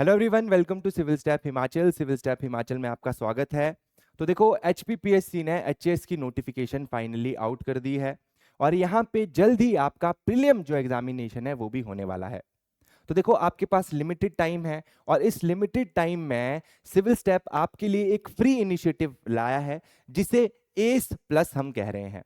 Hello everyone, welcome to civil staff Himachal. Civil staff Himachal में आपका स्वागत है। तो देखो, एचपीपीएससी ने एचएएस की नोटिफिकेशन फाइनली आउट कर दी है और यहाँ पे जल्द ही आपका प्रीलिम जो एग्जामिनेशन है वो भी होने वाला है। तो देखो, आपके पास लिमिटेड टाइम है और इस लिमिटेड टाइम में सिविल स्टैफ आपके लिए एक फ्री इनिशिएटिव लाया है जिसे एस प्लस हम कह रहे हैं।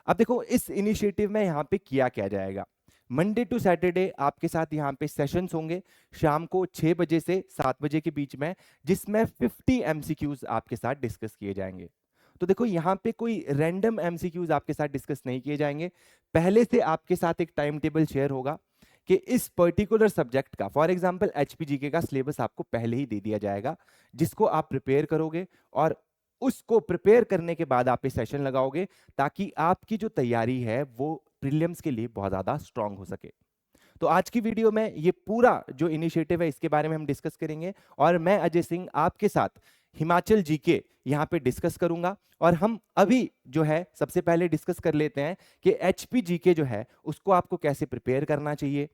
अब देखो, इस इनिशिएटिव में यहाँ पे किया क्या जाएगा। मंडे टू सैटरडे आपके साथ यहाँ पे सेशंस होंगे शाम को 6 बजे से 7 बजे के बीच में, जिसमें 50 एमसीक्यूज आपके साथ डिस्कस किए जाएंगे। तो देखो, यहाँ पे कोई रैंडम एमसीक्यूज आपके साथ डिस्कस नहीं किए जाएंगे। पहले से आपके साथ एक टाइम टेबल शेयर होगा कि इस पर्टिकुलर सब्जेक्ट का, फॉर एग्जांपल एचपीजीके का सिलेबस आपको पहले ही दे दिया जाएगा, जिसको आप प्रिपेयर करोगे और उसको प्रिपेयर करने के बाद आप ये सेशन लगाओगे ताकि आपकी जो तैयारी है वो प्रीलिम्स के लिए बहुत ज्यादा स्ट्रांग हो सके। तो आज की वीडियो में ये पूरा जो इनिशिएटिव है इसके बारे में हम डिस्कस करेंगे और मैं अजय सिंह आपके साथ हिमाचल जीके यहाँ पे डिस्कस करूंगा। और हम अभी जो है सबसे पहले डिस्कस कर लेते हैं कि एचपी जीके जो है उसको आपको कैसे प्रिपेयर करना चाहिए।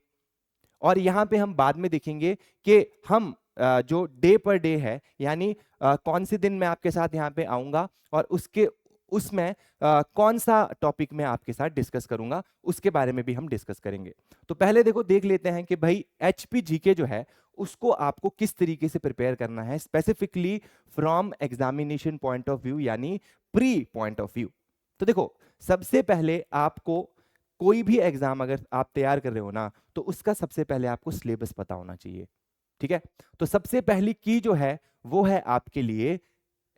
और यहाँ पे हम बाद में देखेंगे कि हम जो डे पर डे है, यानी कौन से दिन मैं आपके साथ यहाँ पे आऊंगा और उसमें कौन सा टॉपिक मैं आपके साथ डिस्कस करूंगा, उसके बारे में भी हम डिस्कस करेंगे। तो पहले देखो, देख लेते हैं कि भाई एचपी जीके जो है उसको आपको किस तरीके से प्रिपेयर करना है, specifically from examination point of view, यानी प्री पॉइंट ऑफ व्यू। तो देखो, सबसे पहले आपको कोई भी एग्जाम अगर आप तैयार कर रहे हो ना, तो उसका सबसे पहले आपको सिलेबस पता होना चाहिए। ठीक है, तो सबसे पहली की जो है वो है आपके लिए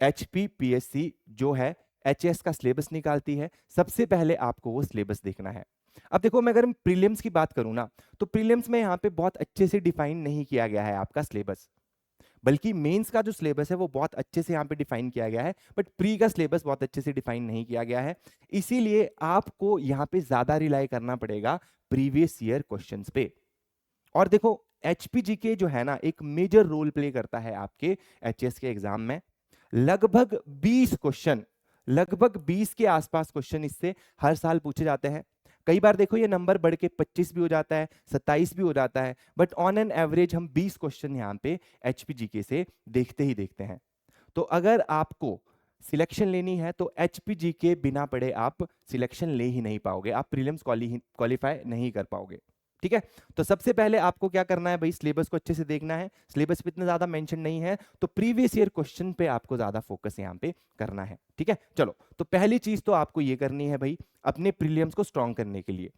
एचपीपीएससी जो है एचएस का सिलेबस निकालती है। सबसे पहले आपको वो सिलेबस देखना है। अब देखो, मैं अगर प्रीलिम्स की बात करूं ना, तो प्रीलिम्स में यहाँ पे बहुत अच्छे से डिफाइन नहीं किया गया है आपका सिलेबस, बल्कि मेंस का जो सिलेबस है वो बहुत अच्छे से यहाँ पे डिफाइन किया गया है, बट प्री का सिलेबस बहुत अच्छे से डिफाइन नहीं किया गया है। इसीलिए आपको यहाँ पे ज्यादा रिलाई करना पड़ेगा प्रीवियस ईयर क्वेश्चंस पे। और देखो, एचपीजीके जो है ना एक मेजर रोल प्ले करता है आपके एचएस के एग्जाम में। लगभग 20 क्वेश्चन, लगभग 20 के आसपास क्वेश्चन इससे हर साल पूछे जाते हैं। कई बार देखो ये नंबर बढ़ के 25 भी हो जाता है, 27 भी हो जाता है, बट ऑन एन एवरेज हम 20 क्वेश्चन यहाँ पे एचपीजीके से देखते ही देखते हैं। तो अगर आपको सिलेक्शन लेनी है तो एचपीजीके बिना पढ़े आप सिलेक्शन ले ही नहीं पाओगे, आप प्रीलिम्स क्वालिफाई नहीं कर पाओगे। ठीक है, तो सबसे पहले आपको क्या करना है भाई, सिलेबस को अच्छे से देखना है। सिलेबस पे इतना ज्यादा मेंशन नहीं है तो प्रीवियस ईयर क्वेश्चन पे आपको ज्यादा फोकस यहाँ पे करना है। ठीक है, चलो, तो पहली चीज तो आपको ये करनी है भाई अपने प्रीलिम्स को स्ट्रॉन्ग करने के लिए।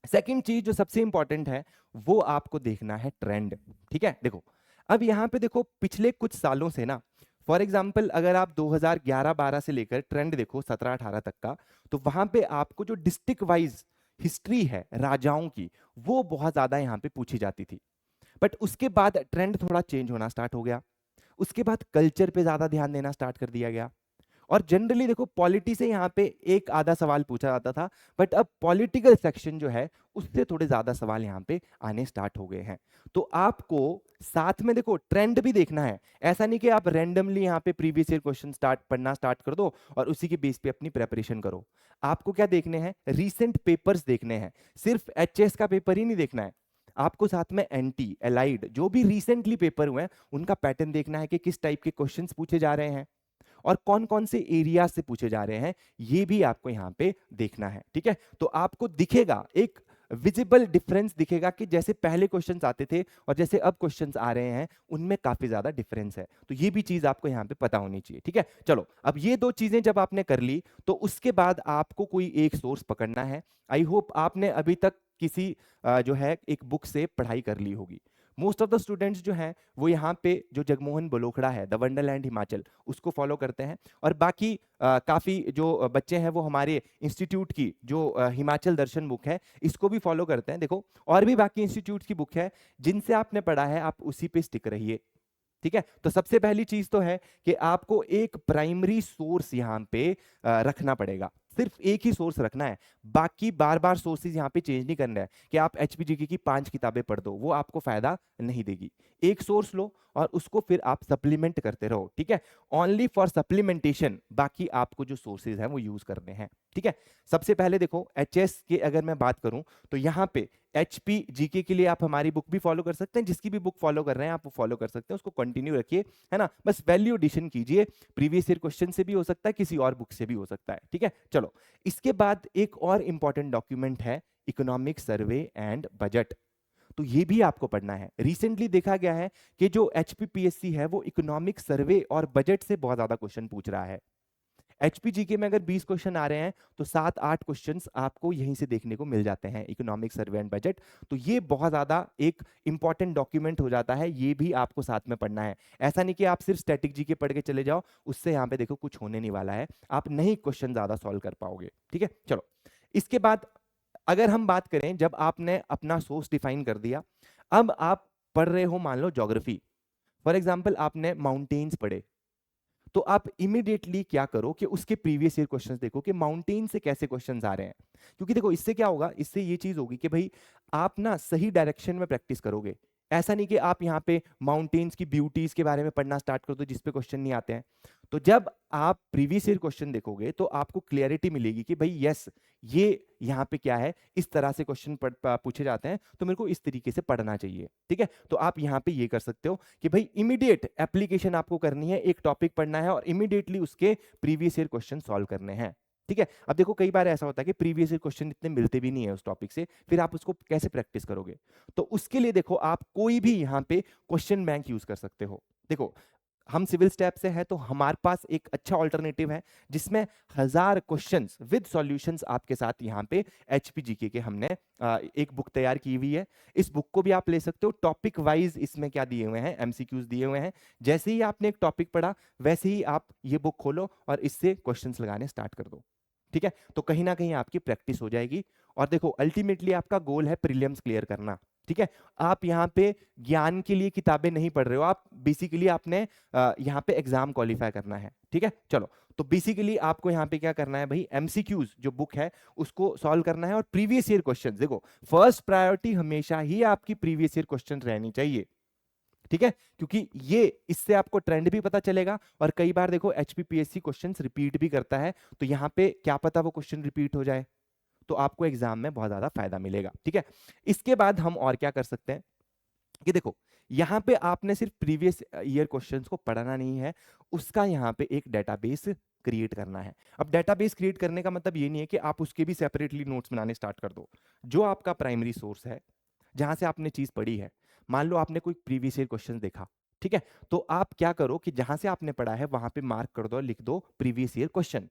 सेकंड चीज जो सबसे इंपॉर्टेंट है वो आपको देखना है ट्रेंड। ठीक है, देखो, अब यहाँ पे देखो पिछले कुछ सालों से ना, फॉर एग्जाम्पल अगर आप 2011-12 से लेकर ट्रेंड देखो 17-18 तक का, तो वहां पे आपको जो डिस्ट्रिक्ट वाइज हिस्ट्री है राजाओं की, वो बहुत ज्यादा यहाँ पे पूछी जाती थी। बट उसके बाद ट्रेंड थोड़ा चेंज होना स्टार्ट हो गया। उसके बाद कल्चर पे ज्यादा ध्यान देना स्टार्ट कर दिया गया। और जनरली देखो, पॉलिटी से यहाँ पे एक आधा सवाल पूछा जाता था, बट अब पॉलिटिकल सेक्शन जो है उससे थोड़े ज्यादा सवाल यहाँ पे आने स्टार्ट हो गए हैं। तो आपको साथ में देखो ट्रेंड भी देखना है। ऐसा नहीं कि आप रैंडमली यहाँ पे प्रीवियस ईयर क्वेश्चन पढ़ना स्टार्ट कर दो और उसी के बेस पे अपनी प्रेपरेशन करो। आपको क्या देखने हैं, रीसेंट पेपर्स देखने हैं। सिर्फ एचएस का पेपर ही नहीं देखना है, आपको साथ में एंटी एलाइड जो भी रिसेंटली पेपर हुए हैं उनका पैटर्न देखना है कि किस टाइप के क्वेश्चंस पूछे जा रहे हैं और कौन कौन से एरिया से पूछे जा रहे हैं, ये भी आपको यहाँ पे देखना है। ठीक है, तो आपको दिखेगा एक विजिबल डिफरेंस दिखेगा कि जैसे पहले क्वेश्चंस आते थे और जैसे अब क्वेश्चंस आ रहे हैं उनमें काफी ज्यादा डिफरेंस है। तो ये भी चीज आपको यहाँ पे पता होनी चाहिए। ठीक है, चलो, अब ये दो चीजें जब आपने कर ली तो उसके बाद आपको कोई एक सोर्स पकड़ना है। आई होप आपने अभी तक किसी जो है एक बुक से पढ़ाई कर ली होगी। मोस्ट ऑफ द स्टूडेंट्स जो हैं वो यहाँ पे जो जगमोहन बलोखड़ा है, द वंडरलैंड हिमाचल, उसको फॉलो करते हैं। और बाकी काफी जो बच्चे हैं वो हमारे इंस्टीट्यूट की जो हिमाचल दर्शन बुक है इसको भी फॉलो करते हैं। देखो, और भी बाकी इंस्टीट्यूट की बुक है जिनसे आपने पढ़ा है, आप उसी पे स्टिक रहिए। ठीक है, तो सबसे पहली चीज तो है कि आपको एक प्राइमरी सोर्स यहाँ पे रखना पड़ेगा। सिर्फ एक ही सोर्स रखना है, बाकी बार बार सोर्सेज यहाँ पे चेंज नहीं करना है कि आप एचपीजीके की 5 किताबें पढ़ दो, वो आपको फायदा नहीं देगी। एक सोर्स लो और उसको फिर आप सप्लीमेंट करते रहो। ठीक है, ओनली फॉर सप्लीमेंटेशन बाकी आपको जो सोर्सेज हैं वो यूज करने हैं। ठीक है। सबसे पहले देखो एचएस के अगर मैं बात करूं तो यहाँ पे एचपी जीके के लिए आप हमारी बुक भी फॉलो कर सकते हैं, जिसकी भी बुक फॉलो कर रहे हैं आप वो फॉलो कर सकते हैं, उसको कंटिन्यू रखिए, है ना। बस वैल्यू एडिशन कीजिए, प्रीवियस ईयर क्वेश्चन से भी हो सकता है, किसी और बुक से भी हो सकता है, ठीक है। चलो, इसके बाद एक और इंपॉर्टेंट डॉक्यूमेंट है इकोनॉमिक सर्वे एंड बजट, तो ये भी आपको पढ़ना है। रिसेंटली देखा गया है कि जो एचपीपीएससी है वो इकोनॉमिक सर्वे और बजट से बहुत ज्यादा क्वेश्चन पूछ रहा है। एचपीजीके में अगर 20 क्वेश्चन आ रहे हैं तो 7-8 क्वेश्चंस आपको यहीं से देखने को मिल जाते हैं, इकोनॉमिक सर्वे एंड बजट। तो ये बहुत ज्यादा एक इंपॉर्टेंट डॉक्यूमेंट हो जाता है, ये भी आपको साथ में पढ़ना है। ऐसा नहीं कि आप सिर्फ स्टैटिक जीके पढ़ के चले जाओ, उससे यहाँ पे देखो कुछ होने नहीं वाला है, आप नहीं क्वेश्चन ज्यादा सॉल्व कर पाओगे, ठीक है। चलो, इसके बाद अगर हम बात करें, जब आपने अपना सोर्स डिफाइन कर दिया, अब आप पढ़ रहे हो मान लो ज्योग्राफी, फॉर एग्जाम्पल आपने माउंटेन्स पढ़े, तो आप इमीडिएटली क्या करो कि उसके प्रीवियस ईयर क्वेश्चंस देखो कि माउंटेन से कैसे क्वेश्चंस आ रहे हैं। क्योंकि देखो इससे क्या होगा, इससे ये चीज होगी कि भाई आप ना सही डायरेक्शन में प्रैक्टिस करोगे। ऐसा नहीं कि आप यहाँ पे माउंटेन्स की ब्यूटीज के बारे में पढ़ना स्टार्ट कर दो जिस पे क्वेश्चन नहीं आते हैं। तो जब आप प्रीवियस ईयर क्वेश्चन देखोगे तो आपको क्लियरिटी मिलेगी कि भाई यस, ये यहाँ पे क्या है, इस तरह से क्वेश्चन पूछे जाते हैं, तो मेरे को इस तरीके से पढ़ना चाहिए, ठीक है। तो आप यहाँ पे ये कर सकते हो कि भाई इमीडिएट एप्लीकेशन आपको करनी है, एक टॉपिक पढ़ना है और इमीडिएटली उसके प्रीवियस ईयर क्वेश्चन सॉल्व करने हैं, ठीक है। अब देखो कई बार ऐसा होता है कि प्रीवियस ईयर क्वेश्चन इतने मिलते भी नहीं है उस टॉपिक से, फिर आप उसको कैसे प्रैक्टिस करोगे। तो उसके लिए देखो आप कोई भी यहाँ पे क्वेश्चन बैंक यूज कर सकते हो। देखो हम सिविल स्टैप से है तो हमारे पास एक अच्छा ऑल्टरनेटिव है जिसमें 1000 क्वेश्चंस विद सॉल्यूशंस आपके साथ यहाँ पे एचपीजीके के हमने एक बुक तैयार की हुई है। इस बुक को भी आप ले सकते हो, टॉपिक वाइज इसमें क्या दिए हुए हैं, एमसीक्यूज दिए हुए हैं। जैसे ही आपने एक टॉपिक पढ़ा वैसे ही आप ये बुक खोलो और इससे क्वेश्चंस लगाने स्टार्ट कर दो, ठीक है। तो कहीं ना कहीं आपकी प्रैक्टिस हो जाएगी। और देखो अल्टीमेटली आपका गोल है प्रीलिम्स क्लियर करना, ठीक है। आप यहाँ पे ज्ञान के लिए किताबें नहीं पढ़ रहे हो, आप बेसिकली आपने यहाँ पे एग्जाम क्वालिफाई करना है, ठीक है। चलो, तो बेसिकली आपको यहाँ पे क्या करना है भाई, एमसीक्यूज जो बुक है उसको सॉल्व करना है और प्रीवियस ईयर क्वेश्चन, देखो फर्स्ट प्रायोरिटी हमेशा ही आपकी प्रीवियस ईयर क्वेश्चन रहनी चाहिए, ठीक है। क्योंकि ये इससे आपको ट्रेंड भी पता चलेगा और कई बार देखो एचपीपीएससी क्वेश्चंस रिपीट भी करता है, तो यहाँ पे क्या पता वो क्वेश्चन रिपीट हो जाए, तो आपको एग्जाम में बहुत ज्यादा फायदा मिलेगा, ठीक है। इसके बाद हम और क्या कर सकते हैं कि देखो यहाँ पे आपने सिर्फ प्रीवियस ईयर क्वेश्चंस को पढ़ना नहीं है, उसका यहाँ पे एक डेटाबेस क्रिएट करना है। अब डेटाबेस क्रिएट करने का मतलब ये नहीं है कि आप उसके भी सेपरेटली नोट्स बनाने स्टार्ट कर दो। जो आपका प्राइमरी सोर्स है जहां से आपने चीज पढ़ी है, मान लो आपने कोई प्रीवियस ईयर क्वेश्चन देखा, ठीक है, तो आप क्या करो कि जहां से आपने पढ़ा है वहां पे मार्क कर दो, लिख दो प्रीवियस ईयर क्वेश्चन,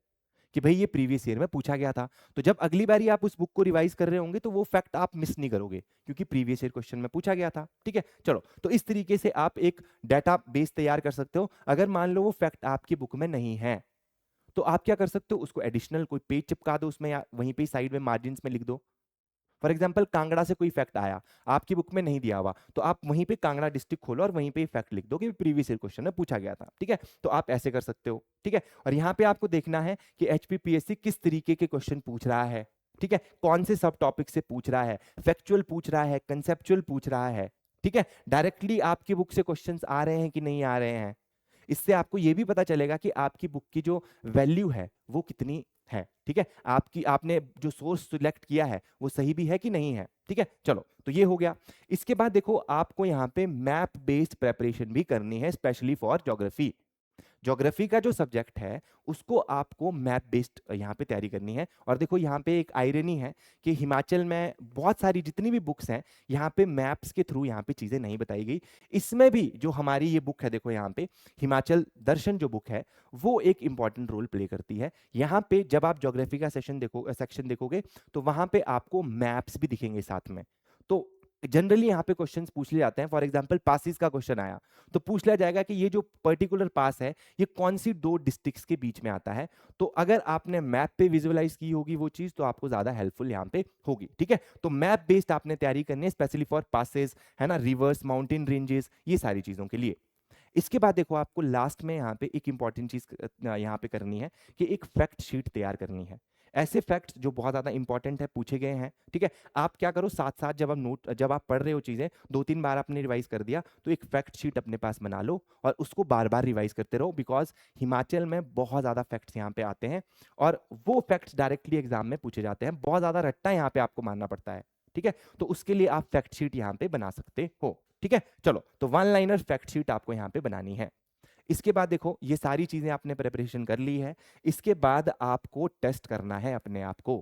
कि भाई ये प्रीवियस ईयर में पूछा गया था। तो जब अगली बारी आप उस बुक को रिवाइज कर रहे होंगे तो वो फैक्ट आप मिस नहीं करोगे क्योंकि प्रीवियस ईयर क्वेश्चन में पूछा गया था, ठीक है। चलो, तो इस तरीके से आप एक डाटा बेस तैयार कर सकते हो। अगर मान लो वो फैक्ट आपकी बुक में नहीं है तो आप क्या कर सकते हो, उसको एडिशनल कोई पेज चिपका दो उसमें या वहीं पे साइड में मार्जिन में लिख दो। फॉर एग्जाम्पल कांगड़ा से कोई फैक्ट आया, आपकी बुक में नहीं दिया हुआ, तो आप वहीं पे कांगड़ा डिस्ट्रिक्ट खोलो और वहीं पे फैक्ट लिख दो कि प्रीवियस ईयर क्वेश्चन में पूछा गया था, ठीक है। तो आप ऐसे कर सकते हो, ठीक है। और यहाँ पे आपको देखना है कि एचपीपीएससी किस तरीके के क्वेश्चन पूछ रहा है, ठीक है, कौन से सब टॉपिक से पूछ रहा है, फैक्चुअल पूछ रहा है, कंसेप्चुअल पूछ रहा है, ठीक है, डायरेक्टली आपकी बुक से क्वेश्चंस आ रहे हैं कि नहीं आ रहे हैं। इससे आपको यह भी पता चलेगा कि आपकी बुक की जो वैल्यू है वो कितनी है, ठीक है, आपकी आपने जो सोर्स सिलेक्ट किया है वो सही भी है कि नहीं है, ठीक है। चलो, तो ये हो गया। इसके बाद देखो आपको यहाँ पे मैप बेस्ड प्रेपरेशन भी करनी है, स्पेशली फॉर ज्योग्राफी। ज्योग्राफी का जो सब्जेक्ट है उसको आपको मैप बेस्ड यहाँ पे तैयारी करनी है। और देखो यहाँ पे एक आयरनी है कि हिमाचल में बहुत सारी जितनी भी बुक्स हैं यहाँ पे मैप्स के थ्रू यहाँ पे चीजें नहीं बताई गई। इसमें भी जो हमारी ये बुक है, देखो यहाँ पे हिमाचल दर्शन जो बुक है वो एक इंपॉर्टेंट रोल प्ले करती है। यहाँ पे जब आप ज्योग्राफी का सेक्शन देखोगे तो वहां पे आपको मैप्स भी दिखेंगे साथ में। तो जनरली यहाँ पे क्वेश्चंस पूछ लिए जाते हैं, फॉर एग्जांपल पासिस का क्वेश्चन आया तो पूछ लिया जाएगा कि ये जो पर्टिकुलर पास है ये कौन सी 2 डिस्ट्रिक्ट्स के बीच में आता है। तो अगर आपने मैप पे विजुअलाइज की होगी वो चीज तो आपको ज्यादा हेल्पफुल यहाँ पे होगी, ठीक है। तो मैप बेस्ड आपने तैयारी करनी है स्पेशली फॉर पासेस, है ना, रिवर्स, माउंटेन रेंजेस, ये सारी चीजों के लिए। इसके बाद देखो आपको लास्ट में यहाँ पे एक इंपॉर्टेंट चीज यहाँ पे करनी है कि एक फैक्ट शीट तैयार करनी है। ऐसे फैक्ट्स जो बहुत ज्यादा इंपॉर्टेंट है पूछे गए हैं, ठीक है। आप क्या करो, साथ साथ जब आप पढ़ रहे हो चीजें, 2-3 बार आपने रिवाइज कर दिया तो एक फैक्ट शीट अपने पास बना लो और उसको बार बार रिवाइज करते रहो, बिकॉज हिमाचल में बहुत ज्यादा फैक्ट्स यहाँ पे आते हैं और वो फैक्ट्स डायरेक्टली एग्जाम में पूछे जाते हैं। बहुत ज्यादा रट्टा यहाँ पे आपको मारना पड़ता है, ठीक है। तो उसके लिए आप फैक्ट शीट यहाँ पे बना सकते हो, ठीक है। चलो, तो वन लाइनर फैक्ट शीट आपको यहाँ पे बनानी है। इसके बाद देखो, ये सारी चीजें आपने प्रिपरेशन कर ली है। इसके बाद आपको टेस्ट करना है अपने आप को।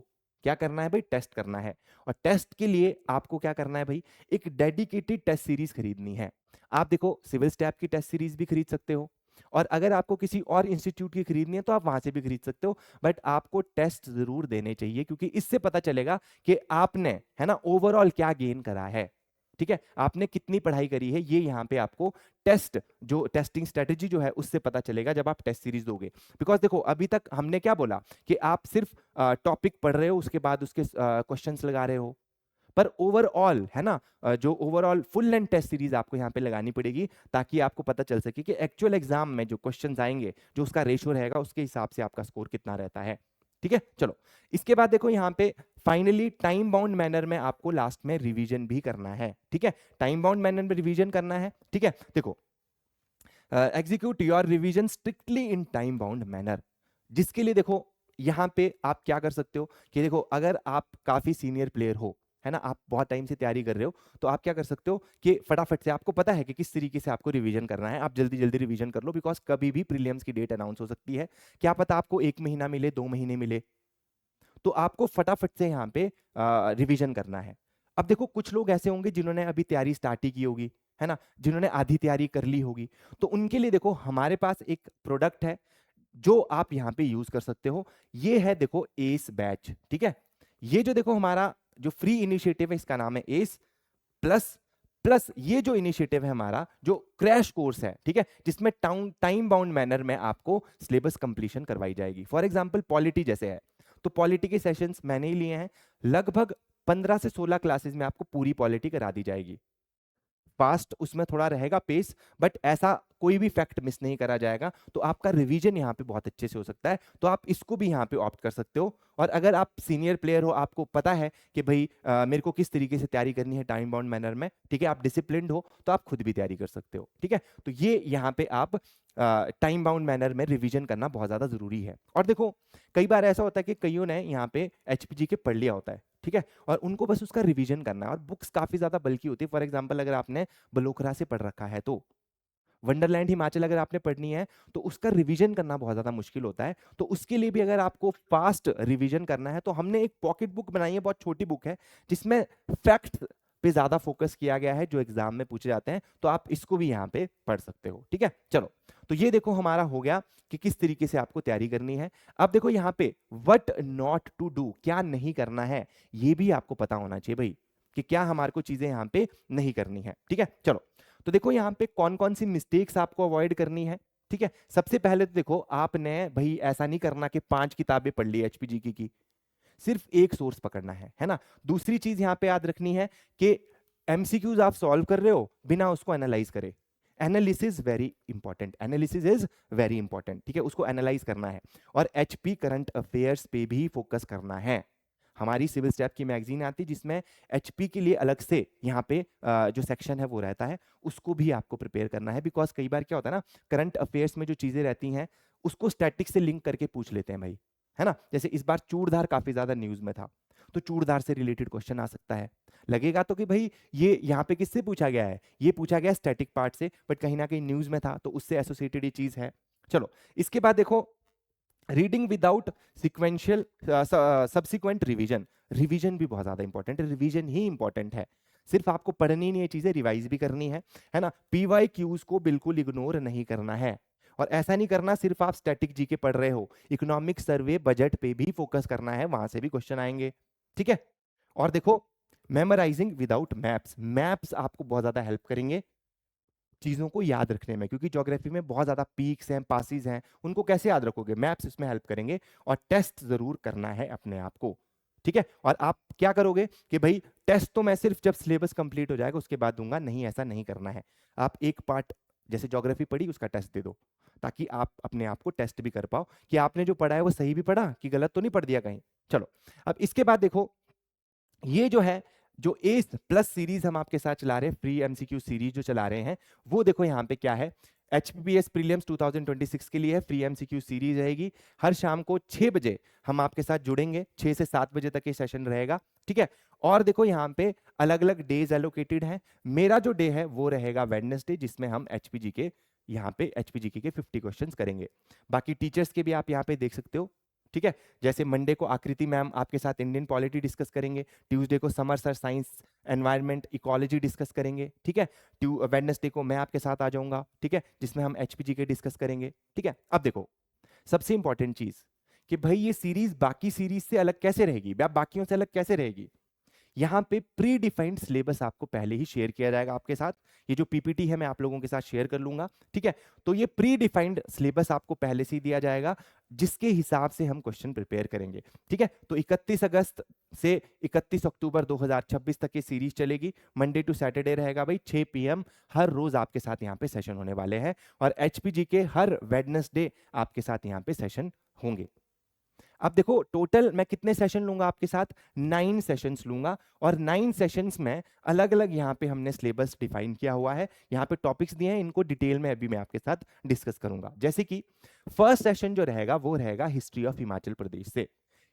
क्या करना है भाई? टेस्ट करना है। और टेस्ट के लिए आपको क्या करना है भाई? एक डेडिकेटेड टेस्ट सीरीज खरीदनी है। आप देखो, सिविल स्टैप की टेस्ट सीरीज भी खरीद सकते हो, और अगर आपको किसी और इंस्टीट्यूट की खरीदनी है तो आप वहां से भी खरीद सकते हो, बट आपको टेस्ट जरूर देने चाहिए, क्योंकि इससे पता चलेगा कि आपने, है ना, ओवरऑल क्या गेन करा है, ठीक है। आपने कितनी पढ़ाई करी है, ये यहाँ पे आपको टेस्ट, जो टेस्टिंग स्ट्रेटेजी जो है उससे पता चलेगा जब आप टेस्ट सीरीज दोगे। बिकॉज देखो, अभी तक हमने क्या बोला कि आप सिर्फ टॉपिक पढ़ रहे हो, उसके बाद उसके क्वेश्चंस लगा रहे हो, पर ओवरऑल, है ना, जो overall full length test series आपको यहाँ पे लगानी पड़ेगी, ताकि आपको पता चल सके कि एक्चुअल एग्जाम में जो क्वेश्चंस आएंगे, जो उसका रेशियो रहेगा, उसके हिसाब से आपका स्कोर कितना रहता है, ठीक है। चलो, इसके बाद देखो यहाँ पे फाइनली टाइम बाउंड मैनर में आपको लास्ट में रिवीजन भी करना है, ठीक है। टाइम बाउंड मैनर में रिवीजन करना है, ठीक है। देखो, execute your revision strictly in time bound manner, जिसके लिए देखो यहाँ पे आप क्या कर सकते हो कि देखो, अगर आप काफी सीनियर प्लेयर हो, है ना, आप बहुत टाइम से तैयारी कर रहे हो, तो आप क्या कर सकते हो कि फटाफट से, आपको पता है कि किस तरीके से आपको रिवीजन करना है, आप जल्दी जल्दी रिवीजन कर लो, बिकॉज कभी भी प्रीलिम्स की डेट अनाउंस हो सकती है। क्या पता आपको 1 महीना मिले, 2 महीने मिले, तो आपको फटाफट से यहाँ पे रिवीजन करना है। अब देखो, कुछ लोग ऐसे होंगे जिन्होंने अभी तैयारी स्टार्ट ही की होगी, है ना, जिन्होंने आधी तैयारी कर ली होगी, तो उनके लिए देखो हमारे पास एक प्रोडक्ट है जो आप यहाँ पे यूज कर सकते हो। ये है देखो एस बैच, ठीक है। ये जो देखो हमारा जो फ्री इनिशिएटिव है, इसका नाम है एस प्लस। प्लस ये जो इनिशिएटिव है हमारा, जो क्रैश कोर्स है, ठीक है, जिसमें टाइम बाउंड मैनर में आपको सिलेबस कंप्लीशन करवाई जाएगी। फॉर एग्जांपल पॉलिटी जैसे है, तो पॉलिटी के सेशंस मैंने ही लिए हैं, लगभग 15 से 16 क्लासेस में आपको पूरी पॉलिटी करा दी जाएगी। फास्ट उसमें थोड़ा रहेगा पेस, बट ऐसा कोई भी फैक्ट मिस नहीं करा जाएगा, तो आपका रिवीजन यहाँ पे बहुत अच्छे से हो सकता है। तो आप इसको भी यहाँ पे ऑप्ट कर सकते हो। और अगर आप सीनियर प्लेयर हो, आपको पता है कि भाई मेरे को किस तरीके से तैयारी करनी है टाइम बाउंड मैनर में, ठीक है, आप डिसिप्लिन्ड हो, तो आप खुद भी तैयारी कर सकते हो, ठीक है। तो ये यहाँ पे आप टाइम बाउंड मैनर में रिवीजन करना बहुत ज्यादा जरूरी है। और देखो, कई बार ऐसा होता है कि कईयों ने यहाँ पे एचपीजी के पढ़ लिया होता है, ठीक है, और उनको बस उसका रिवीजन करना है, और बुक्स काफी ज्यादा बल्कि होती है। फॉर एग्जांपल, अगर आपने बलोखरा से पढ़ रखा है, तो वंडरलैंड हिमाचल अगर आपने पढ़नी है, तो उसका रिवीजन करना बहुत ज्यादा मुश्किल होता है। तो उसके लिए भी अगर आपको फास्ट रिवीजन करना है, तो हमने एक पॉकेट बुक बनाई है, बहुत छोटी बुक है, जिसमें फैक्ट पे ज्यादा फोकस किया गया है जो एग्जाम में पूछे जाते हैं, तो आप इसको भी यहाँ पे पढ़ सकते हो, ठीक है। चलो, तो ये देखो हमारा हो गया कि किस तरीके से आपको तैयारी करनी है। अब देखो यहाँ पे व्हाट नॉट टू डू, क्या नहीं करना है, ये भी आपको पता होना चाहिए भाई, कि क्या हमारे को चीजें यहाँ पे नहीं करनी है, ठीक है। चलो, तो देखो यहाँ पे कौन कौन सी मिस्टेक्स आपको अवॉइड करनी है, ठीक है। सबसे पहले तो देखो, आपने भाई ऐसा नहीं करना कि 5 किताबें पढ़ ली एचपीजी की, सिर्फ एक सोर्स पकड़ना है ना। दूसरी चीज यहाँ पे याद रखनी है कि एमसीक्यूज आप सॉल्व कर रहे हो बिना उसको एनालाइज करे। Analysis very important, analysis is very important, ठीक है, उसको एनालाइज करना है। और एचपी करंट अफेयर्स पे भी फोकस करना है। हमारी सिविल स्टैप की मैगजीन आती है, जिसमें एचपी के लिए अलग से यहाँ पे जो सेक्शन है वो रहता है, उसको भी आपको प्रिपेयर करना है। बिकॉज कई बार क्या होता है ना, करंट अफेयर्स में जो चीजें रहती हैं उसको स्टैटिक से लिंक करके पूछ लेते हैं भाई, है ना। जैसे इस बार चूड़धार काफी ज्यादा न्यूज में था, तो चूड़धार से रिलेटेड क्वेश्चन आ सकता है। लगेगा तो कि भाई ये यहाँ पे किससे पूछा गया है, ये पूछा गया स्टैटिक पार्ट से, बट कहीं ना कहीं न्यूज में था, तो उससे एसोसिएटेड ये चीज है। चलो, इसके बाद देखो, reading without sequential subsequent revision. Revision भी बहुत ज्यादा इंपॉर्टेंट है, रिवीजन ही इंपॉर्टेंट है। सिर्फ आपको पढ़नी नहीं है चीजें, रिवाइज भी करनी है ना। पीवाई क्यूज को बिल्कुल इग्नोर नहीं करना है। और ऐसा नहीं करना सिर्फ आप स्टैटिक जीके पढ़ रहे हो, इकोनॉमिक सर्वे बजट पे भी फोकस करना है, वहां से भी क्वेश्चन आएंगे, ठीक है। और देखो, मेमोराइजिंग विदाउट मैप्स, मैप्स आपको बहुत ज्यादा हेल्प करेंगे चीजों को याद रखने में, क्योंकि ज्योग्राफी में बहुत ज्यादा पीक्स हैं, पासिस हैं, उनको कैसे याद रखोगे, मैप्स इसमें हेल्प करेंगे। और टेस्ट जरूर करना है अपने आप को, ठीक है। और आप क्या करोगे कि भाई टेस्ट तो मैं सिर्फ जब सिलेबस कंप्लीट हो जाएगा उसके बाद दूंगा, नहीं, ऐसा नहीं करना है। आप एक पार्ट जैसे ज्योग्राफी पढ़ी उसका टेस्ट दे दो, ताकि आप अपने आप को टेस्ट भी कर पाओ कि आपने जो पढ़ा है वो सही भी पढ़ा कि गलत तो नहीं पढ़ दिया कहीं, चलो अब इसके बाद देखो, ये जो है जो ए प्लस सीरीज हम आपके साथ चला रहे हैं, फ्री एमसीक्यू सीरीज जो चला रहे हैं, वो देखो यहाँ पे क्या है, एचपीपीएस प्रीलिम्स 2026 के लिए है, फ्री एमसीक्यू सीरीज रहेगी। हर शाम को 6 बजे हम आपके साथ जुड़ेंगे, 6 से 7 बजे तक ये सेशन रहेगा, ठीक है। और देखो यहाँ पे अलग अलग डेज एलोकेटेड हैं। मेरा जो डे है वो रहेगा वेडनेसडे, जिसमें हम एचपीजी के यहाँ पे एचपीजी के 50 क्वेश्चंस करेंगे। बाकी टीचर्स के भी आप यहाँ पे देख सकते हो, ठीक है। जैसे मंडे को आकृति मैम आपके साथ इंडियन पॉलिटी डिस्कस करेंगे, ट्यूसडे को summer sir science environment ecology discuss करेंगे, ठीक है। वेडनेसडे को मैं आपके साथ आ जाऊंगा, ठीक है, जिसमें हम एचपीजी के डिस्कस करेंगे, ठीक है। अब देखो सबसे इंपॉर्टेंट चीज कि भाई ये सीरीज बाकी सीरीज से अलग कैसे रहेगी, बाकियों से अलग कैसे रहेगी। यहाँ पे प्री डिफाइंड सिलेबस आपको पहले ही शेयर किया जाएगा आपके साथ। ये जो पीपीटी है मैं आप लोगों के साथ शेयर कर लूंगा, ठीक है। तो ये प्री डिफाइंड सिलेबस आपको पहले से ही दिया जाएगा, जिसके हिसाब से हम क्वेश्चन प्रिपेयर करेंगे, ठीक है। तो 31 अगस्त से 31 अक्टूबर 2026 तक ये सीरीज चलेगी, मंडे टू सैटरडे रहेगा भाई, 6 PM हर रोज आपके साथ यहाँ पे सेशन होने वाले हैं। और एचपीजी के हर वेडनेसडे आपके साथ यहाँ पे सेशन होंगे। अब देखो टोटल मैं कितने सेशन लूंगा आपके साथ, 9 सेशंस लूंगा। और 9 सेशंस में अलग अलग यहाँ पे हमने सिलेबस डिफाइन किया हुआ है, यहाँ पे टॉपिक्स दिए हैं, इनको डिटेल में अभी मैं आपके साथ डिस्कस करूंगा। जैसे कि फर्स्ट सेशन जो रहेगा वो रहेगा हिस्ट्री ऑफ हिमाचल प्रदेश से।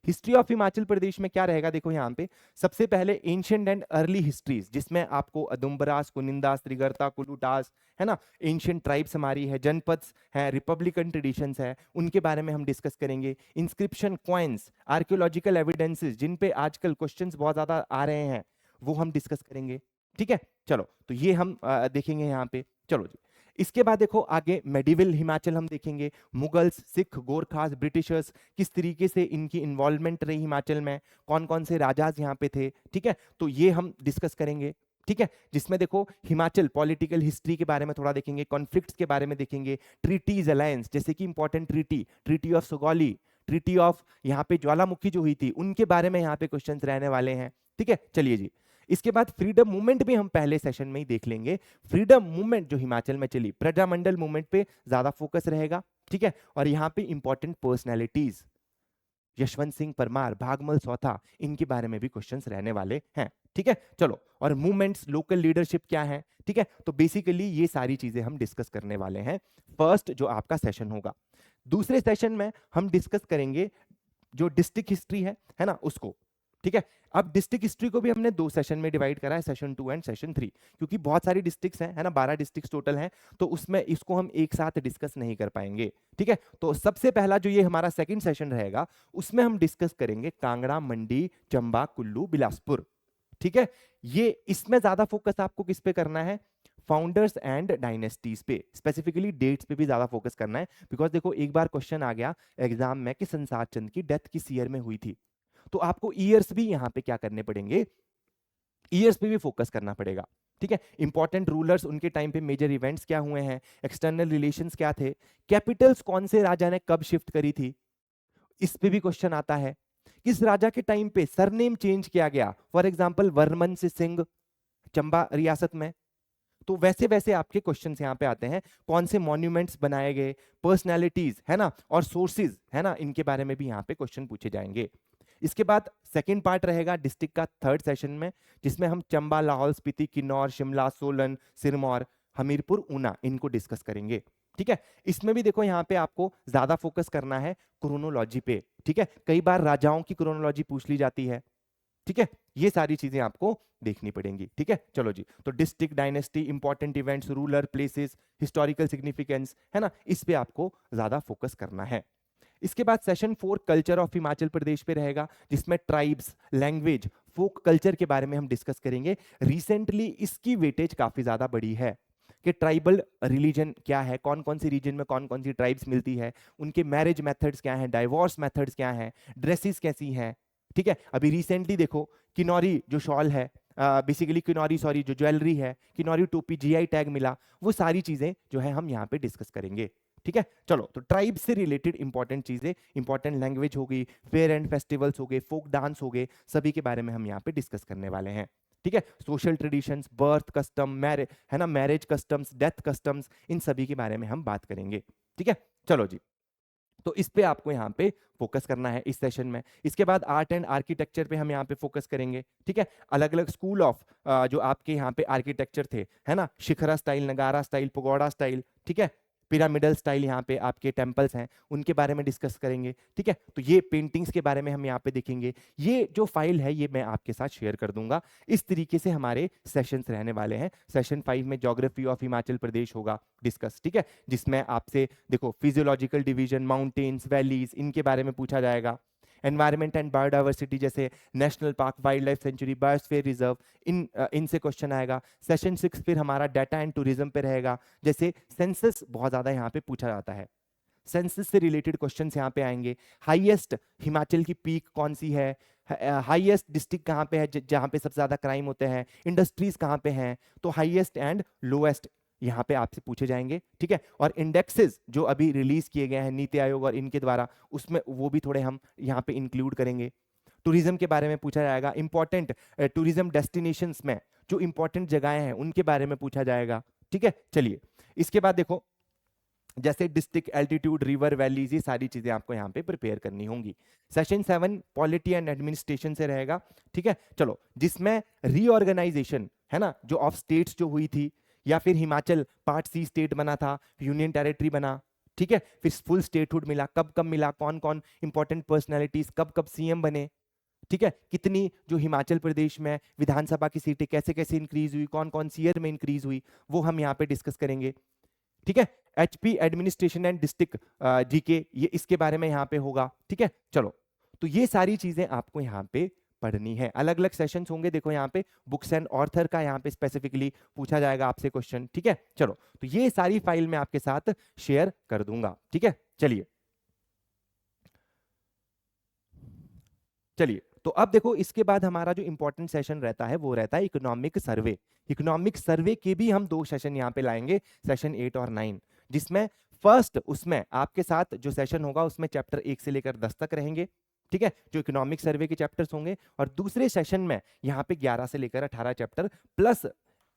हिस्ट्री ऑफ हिमाचल प्रदेश में क्या रहेगा, देखो यहाँ पे सबसे पहले एंशिएंट एंड अर्ली हिस्ट्रीज, जिसमें आपको अदुम्बरास, कुनिंदास, त्रिगर्ता, कुलुटास, है ना, एंशिएंट ट्राइब्स हमारी है, जनपद है, रिपब्लिकन ट्रेडिशंस है, उनके बारे में हम डिस्कस करेंगे। इंस्क्रिप्शन, कॉइन्स, आर्कियोलॉजिकल एविडेंसेस, जिन पे आजकल क्वेश्चंस बहुत ज्यादा आ रहे हैं, वो हम डिस्कस करेंगे, ठीक है। चलो तो ये हम देखेंगे यहाँ पे। चलो जी, इसके बाद देखो आगे मेडिवल हिमाचल हम देखेंगे, मुगल्स, सिख, गोरखास, ब्रिटिशर्स, किस तरीके से इनकी इन्वॉल्वमेंट रही हिमाचल में, कौन कौन से राजाज यहाँ पे थे, ठीक है। तो ये हम डिस्कस करेंगे, ठीक है। जिसमें देखो हिमाचल पॉलिटिकल हिस्ट्री के बारे में थोड़ा देखेंगे, कॉन्फ्लिक्ट्स के बारे में देखेंगे, ट्रीटीज अलायंस, जैसे कि important treaty, treaty of Sugauli, treaty of यहाँ पे ज्वालामुखी जो हुई थी, उनके बारे में यहाँ पे क्वेश्चंस रहने वाले हैं, ठीक है। चलिए जी, इसके बाद फ्रीडम मूवमेंट भी हम पहले सेशन में ही देख लेंगे। फ्रीडम मूवमेंट जो हिमाचल में चली, प्रजामंडल मूवमेंट पे ज्यादा फोकस रहेगा, ठीक है। और यहाँ पे इंपॉर्टेंट पर्सनैलिटीज, यशवंत सिंह परमार, भागमल सौथा, इनके बारे में भी क्वेश्चंस रहने वाले हैं, ठीक है। चलो, और मूवमेंट्स, लोकल लीडरशिप क्या है, ठीक है। तो बेसिकली ये सारी चीजें हम डिस्कस करने वाले हैं फर्स्ट जो आपका सेशन होगा। दूसरे सेशन में हम डिस्कस करेंगे जो डिस्ट्रिक्ट हिस्ट्री है ना, उसको, ठीक है। अब डिस्ट्रिक्ट हिस्ट्री को भी हमने 2 सेशन में डिवाइड करा है, सेशन 2 एंड सेशन 3, क्योंकि बहुत सारी डिस्ट्रिक्ट्स हैं, है ना, 12 डिस्ट्रिक्ट्स टोटल हैं, तो उसमें इसको हम एक साथ डिस्कस नहीं कर पाएंगे, ठीक है। तो सबसे पहला जो ये हमारा सेकंड सेशन रहेगा, उसमें हम डिस्कस करेंगे कांगड़ा, मंडी, चंबा, कुल्लू, बिलासपुर, ठीक है। ये इसमें ज्यादा फोकस आपको किस पे करना है, फाउंडर्स एंड डायनेस्टीज पे, स्पेसिफिकली डेट्स पे भी ज्यादा फोकस करना है। बिकॉज देखो एक बार क्वेश्चन आ गया एग्जाम में कि संसार चंद की डेथ किस ईयर में हुई थी, तो आपको ईयर्स भी यहां पे क्या करने पड़ेंगे, ईयर्स पे भी फोकस करना पड़ेगा, ठीक है। इंपॉर्टेंट रूलर्स, उनके टाइम पे मेजर इवेंट्स क्या हुए हैं, एक्सटर्नल रिलेशंस क्या थे, कैपिटल्स कौन से राजा ने कब शिफ्ट करी थी, इस पे भी क्वेश्चन आता है। किस राजा के टाइम पे सरनेम चेंज किया गया, फॉर एग्जांपल वर्मन से सिंह चंबा रियासत में, तो वैसे वैसे आपके क्वेश्चंस यहाँ पे आते हैं। कौन से मॉन्यूमेंट्स बनाए गए, पर्सनैलिटीज, है ना, और सोर्सेज, है ना, इनके बारे में भी यहाँ पे क्वेश्चन पूछे जाएंगे। इसके बाद सेकंड पार्ट रहेगा डिस्ट्रिक्ट का थर्ड सेशन में, जिसमें हम चंबा, लाहौल स्पीति, किन्नौर, शिमला, सोलन, सिरमौर, हमीरपुर, ऊना, इनको डिस्कस करेंगे, ठीक है। इसमें भी देखो यहाँ पे आपको ज्यादा फोकस करना है क्रोनोलॉजी पे, ठीक है। कई बार राजाओं की क्रोनोलॉजी पूछ ली जाती है, ठीक है। ये सारी चीजें आपको देखनी पड़ेंगी, ठीक है। चलो जी, तो district, dynasty, important events, ruler, places, historical significance, है ना, इस पे आपको ज्यादा फोकस करना है। इसके बाद session 4 culture of Himachal Pradesh पे रहेगा, जिसमें ट्राइब्स, लैंग्वेज, फोक कल्चर के बारे में हम डिस्कस करेंगे। रिसेंटली इसकी वेटेज काफी ज्यादा बढ़ी है कि ट्राइबल रिलीजन क्या है, कौन कौन सी रीजन में कौन कौन सी ट्राइब्स मिलती है, उनके मैरिज मेथड्स क्या हैं, डाइवोर्स मेथड्स क्या हैं, ड्रेसेस कैसी हैं, ठीक है। अभी रिसेंटली देखो किन्नौरी जो शॉल है, बेसिकली किन्नौरी, सॉरी, जो ज्वेलरी है, किन्नौरी टोपी, जीआई टैग मिला, वो सारी चीजें जो है हम यहाँ पे डिस्कस करेंगे, ठीक है। चलो, तो ट्राइब से रिलेटेड इंपॉर्टेंट चीजें, इंपॉर्टेंट लैंग्वेज हो गई, फेयर एंड फेस्टिवल्स हो गए, फोक डांस हो गए, सभी के बारे में हम यहाँ पे डिस्कस करने वाले हैं, ठीक है। Social traditions, birth custom, marriage, है ना, मैरिज कस्टम्स, डेथ कस्टम्स, इन सभी के बारे में हम बात करेंगे, ठीक है। चलो जी, तो इस पे आपको यहाँ पे फोकस करना है इस सेशन में। इसके बाद आर्ट एंड आर्किटेक्चर पे हम यहाँ पे फोकस करेंगे, ठीक है। अलग अलग स्कूल ऑफ जो आपके यहाँ पे आर्किटेक्चर थे, है ना, शिखरा स्टाइल, नगारा स्टाइल, पगोड़ा स्टाइल, ठीक है, पिरामिडल स्टाइल यहाँ पे आपके टेम्पल्स हैं, उनके बारे में डिस्कस करेंगे, ठीक है। तो ये पेंटिंग्स के बारे में हम यहाँ पे देखेंगे। ये जो फाइल है ये मैं आपके साथ शेयर कर दूंगा। इस तरीके से हमारे सेशंस रहने वाले हैं। सेशन 5 में ज्योग्राफी ऑफ हिमाचल प्रदेश होगा डिस्कस, ठीक है, जिसमें आपसे देखो फिजियोलॉजिकल डिवीजन, माउंटेन्स, वैलीज, इनके बारे में पूछा जाएगा। एनवायरमेंट एंड बायोडाइवर्सिटी जैसे national park, wild life sanctuary, biosphere reserve, इनसे क्वेश्चन आएगा। सेशन 6 फिर हमारा डाटा एंड टूरिज्म पे रहेगा, जैसे सेंसस बहुत ज्यादा यहाँ पे पूछा जाता है, सेंसस से रिलेटेड क्वेश्चंस यहाँ पे आएंगे। हाईएस्ट हिमाचल की पीक कौन सी है, हाईएस्ट डिस्ट्रिक्ट कहाँ पे है जहाँ पे सबसे ज्यादा क्राइम होते हैं, इंडस्ट्रीज कहाँ पे हैं, तो हाईएस्ट एंड लोएस्ट यहाँ पे आपसे पूछे जाएंगे, ठीक है। और इंडेक्सेस जो अभी रिलीज किए गए हैं नीति आयोग और इनके द्वारा, उसमें वो भी थोड़े हम यहाँ पे इंक्लूड करेंगे। टूरिज्म के बारे में पूछा जाएगा, इंपॉर्टेंट टूरिज्म डेस्टिनेशंस में जो इंपॉर्टेंट जगहें हैं उनके बारे में पूछा जाएगा, ठीक है। चलिए, इसके बाद देखो जैसे डिस्ट्रिक्ट, एल्टीट्यूड, रिवर, वैलीज, ये सारी चीजें आपको यहाँ पे प्रिपेयर करनी होंगी। सेशन 7 पॉलिटी एंड एडमिनिस्ट्रेशन से रहेगा, ठीक है। चलो, जिसमें रीऑर्गेनाइजेशन है ना, जो ऑफ स्टेट्स जो हुई थी, या फिर हिमाचल पार्ट सी स्टेट बना था, यूनियन टेरिटरी बना, ठीक है, फिर फुल स्टेटहुड मिला, कब कब मिला, कौन कौन इंपॉर्टेंट पर्सनैलिटीज कब कब सीएम बने, ठीक है, कितनी जो हिमाचल प्रदेश में विधानसभा की सीटें कैसे कैसे इंक्रीज हुई, कौन कौन सी ईयर में इंक्रीज हुई, वो हम यहाँ पे डिस्कस करेंगे, ठीक है। HP administration and district GK, ये इसके बारे में यहाँ पे होगा, ठीक है। चलो, तो ये सारी चीजें आपको यहाँ पे पढ़नी है। अलग अलग सेशंस होंगे, देखो यहाँ पे बुक्स एंड ऑथर का यहाँ पे स्पेसिफिकली पूछा जाएगा आपसे क्वेश्चन, ठीक है। चलो, तो ये सारी फाइल मैं आपके साथ शेयर कर दूंगा, ठीक है। चलिए चलिए, तो अब देखो इसके बाद हमारा जो इंपॉर्टेंट सेशन रहता है वो रहता है इकोनॉमिक सर्वे। इकोनॉमिक सर्वे के भी हम 2 सेशन यहाँ पे लाएंगे, सेशन 8 और 9, जिसमें फर्स्ट उसमें आपके साथ जो सेशन होगा उसमें चैप्टर 1 से लेकर 10 तक रहेंगे, ठीक है, जो इकोनॉमिक सर्वे के चैप्टर्स होंगे। और दूसरे सेशन में यहाँ पे 11 से लेकर 18 चैप्टर प्लस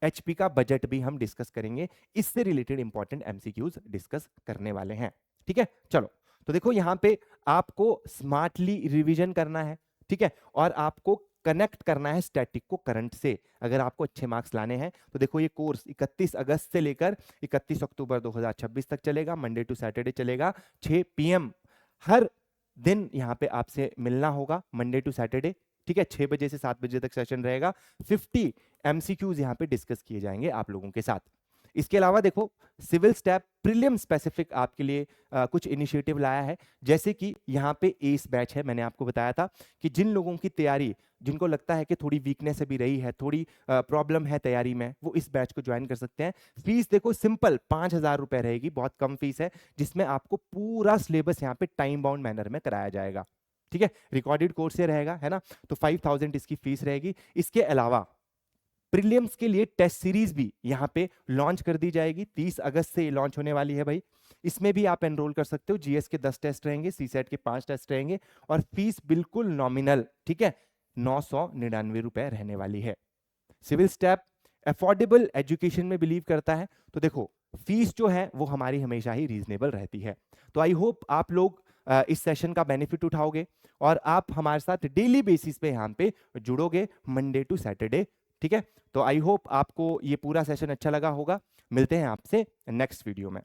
एचपी का बजट भी हम डिस्कस करेंगे। इससे रिलेटेड इंपॉर्टेंट एमसीक्यूज डिस्कस करने वाले हैं, ठीक है। चलो, तो देखो यहाँ पे आपको स्मार्टली रिविजन करना है, ठीक है, और आपको कनेक्ट करना है स्टैटिक को करंट से। अगर आपको अच्छे मार्क्स लाने हैं तो देखो ये कोर्स 31 अगस्त से लेकर 31 अक्टूबर 2026 तक चलेगा, मंडे टू सैटरडे चलेगा, 6 PM हर दिन यहाँ पे आपसे मिलना होगा, मंडे टू सैटरडे, ठीक है। 6 बजे से 7 बजे तक सेशन रहेगा। 50 MCQs यहाँ पे डिस्कस किए जाएंगे आप लोगों के साथ। इसके अलावा देखो सिविल स्टैप प्रीलिम स्पेसिफिक आपके लिए कुछ इनिशिएटिव लाया है, जैसे कि यहाँ पे एस बैच है। मैंने आपको बताया था कि जिन लोगों की तैयारी, जिनको लगता है कि थोड़ी वीकनेस अभी रही है, थोड़ी प्रॉब्लम है तैयारी में, वो इस बैच को ज्वाइन कर सकते हैं। फीस देखो सिंपल 5,000 रुपए रहेगी, बहुत कम फीस है, जिसमें आपको पूरा सिलेबस यहाँ पे टाइम बाउंड मैनर में कराया जाएगा, ठीक है। रिकॉर्डेड कोर्स से रहेगा, है ना, तो 5,000 इसकी फीस रहेगी। इसके अलावा प्रीलिम्स के लिए टेस्ट सीरीज भी यहाँ पे लॉन्च कर दी जाएगी, 30 अगस्त से लॉन्च होने वाली है भाई। इसमें भी आप एनरोल कर सकते हो। जीएस के 10 टेस्ट रहेंगे, सीसेट के 5 टेस्ट रहेंगे, और फीस बिल्कुल नॉमिनल, ठीक है, 999 रुपए रहने वाली है। सिविल स्टैप अफोर्डेबल एजुकेशन में बिलीव करता है, तो देखो फीस जो है वो हमारी हमेशा ही रीजनेबल रहती है। तो आई होप आप लोग इस सेशन का बेनिफिट उठाओगे और आप हमारे साथ डेली बेसिस पे यहाँ पे जुड़ोगे, मंडे टू सैटरडे, ठीक है। तो आई होप आपको ये पूरा सेशन अच्छा लगा होगा। मिलते हैं आपसे नेक्स्ट वीडियो में।